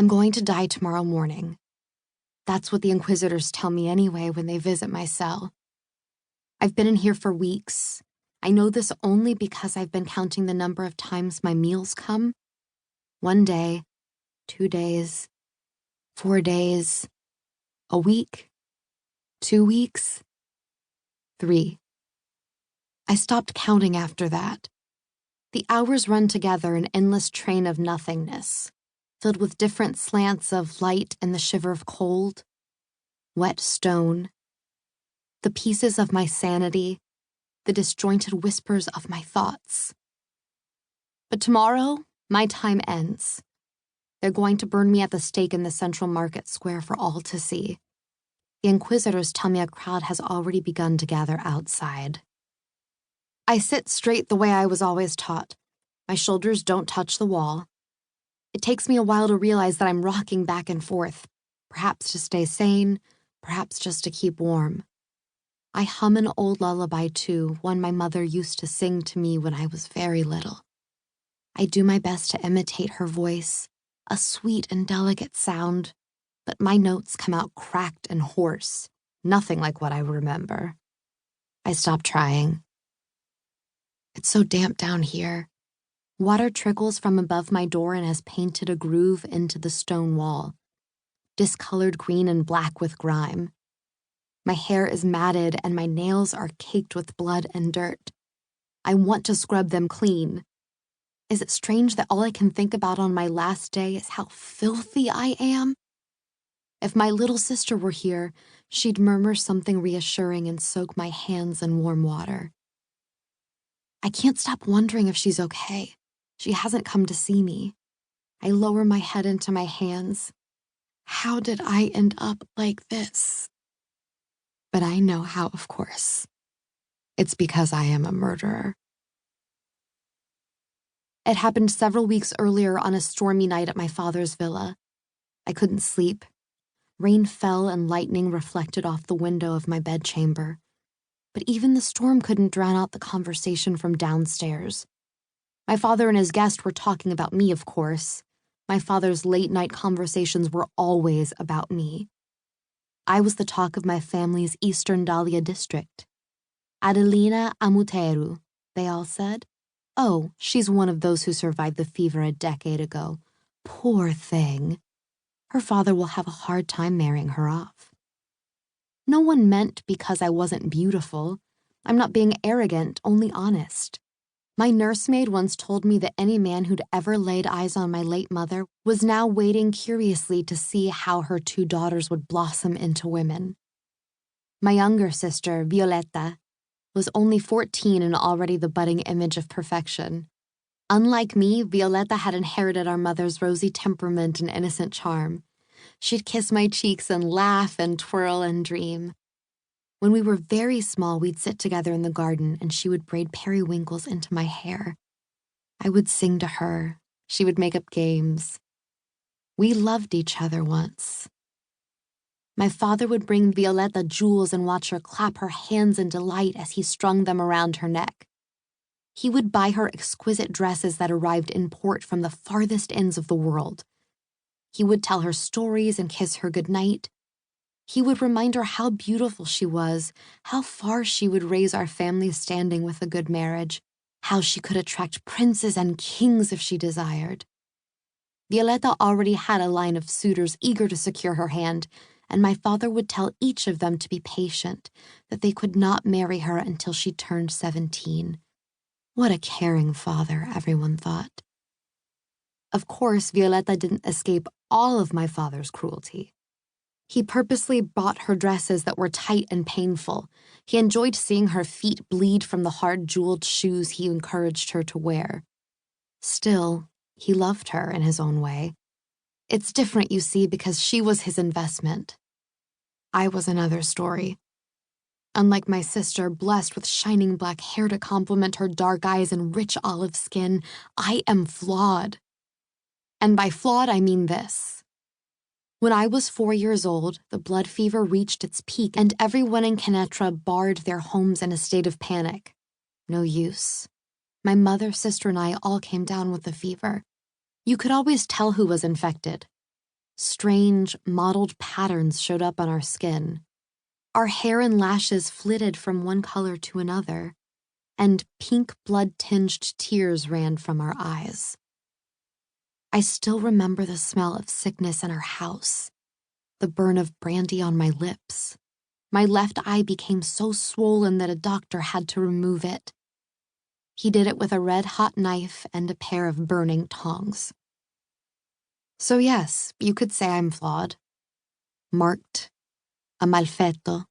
I'm going to die tomorrow morning. That's what the Inquisitors tell me anyway when they visit my cell. I've been in here for weeks. I know this only because I've been counting the number of times my meals come. 1 day, 2 days, 4 days, a week, 2 weeks, 3. I stopped counting after that. The hours run together, an endless train of nothingness, filled with different slants of light and the shiver of cold, wet stone, the pieces of my sanity, the disjointed whispers of my thoughts. But tomorrow, my time ends. They're going to burn me at the stake in the central market square for all to see. The Inquisitors tell me a crowd has already begun to gather outside. I sit straight the way I was always taught. My shoulders don't touch the wall. It takes me a while to realize that I'm rocking back and forth, perhaps to stay sane, perhaps just to keep warm. I hum an old lullaby too, one my mother used to sing to me when I was very little. I do my best to imitate her voice, a sweet and delicate sound, but my notes come out cracked and hoarse, nothing like what I remember. I stop trying. It's so damp down here. Water trickles from above my door and has painted a groove into the stone wall, discolored green and black with grime. My hair is matted and my nails are caked with blood and dirt. I want to scrub them clean. Is it strange that all I can think about on my last day is how filthy I am? If my little sister were here, she'd murmur something reassuring and soak my hands in warm water. I can't stop wondering if she's okay. She hasn't come to see me. I lower my head into my hands. How did I end up like this? But I know how, of course. It's because I am a murderer. It happened several weeks earlier on a stormy night at my father's villa. I couldn't sleep. Rain fell and lightning reflected off the window of my bedchamber. But even the storm couldn't drown out the conversation from downstairs. My father and his guest were talking about me, of course. My father's late-night conversations were always about me. I was the talk of my family's Eastern Dahlia district. Adelina Amouteru, they all said. Oh, she's one of those who survived the fever a decade ago. Poor thing. Her father will have a hard time marrying her off. No one meant because I wasn't beautiful. I'm not being arrogant, only honest. My nursemaid once told me that any man who'd ever laid eyes on my late mother was now waiting curiously to see how her 2 daughters would blossom into women. My younger sister, Violetta, was only 14 and already the budding image of perfection. Unlike me, Violetta had inherited our mother's rosy temperament and innocent charm. She'd kiss my cheeks and laugh and twirl and dream. When we were very small, we'd sit together in the garden and she would braid periwinkles into my hair. I would sing to her. She would make up games. We loved each other once. My father would bring Violetta jewels and watch her clap her hands in delight as he strung them around her neck. He would buy her exquisite dresses that arrived in port from the farthest ends of the world. He would tell her stories and kiss her goodnight. He would remind her how beautiful she was, how far she would raise our family standing with a good marriage, how she could attract princes and kings if she desired. Violetta already had a line of suitors eager to secure her hand, and my father would tell each of them to be patient, that they could not marry her until she turned 17. What a caring father, everyone thought. Of course, Violetta didn't escape all of my father's cruelty. He purposely bought her dresses that were tight and painful. He enjoyed seeing her feet bleed from the hard jeweled shoes he encouraged her to wear. Still, he loved her in his own way. It's different, you see, because she was his investment. I was another story. Unlike my sister, blessed with shining black hair to complement her dark eyes and rich olive skin, I am flawed. And by flawed, I mean this. When I was 4 years old, the blood fever reached its peak and everyone in Quneitra barred their homes in a state of panic. No use. My mother, sister, and I all came down with the fever. You could always tell who was infected. Strange, mottled patterns showed up on our skin. Our hair and lashes flitted from one color to another, and pink blood-tinged tears ran from our eyes. I still remember the smell of sickness in our house, the burn of brandy on my lips. My left eye became so swollen that a doctor had to remove it. He did it with a red-hot knife and a pair of burning tongs. So yes, you could say I'm flawed. Marked. A malfetto.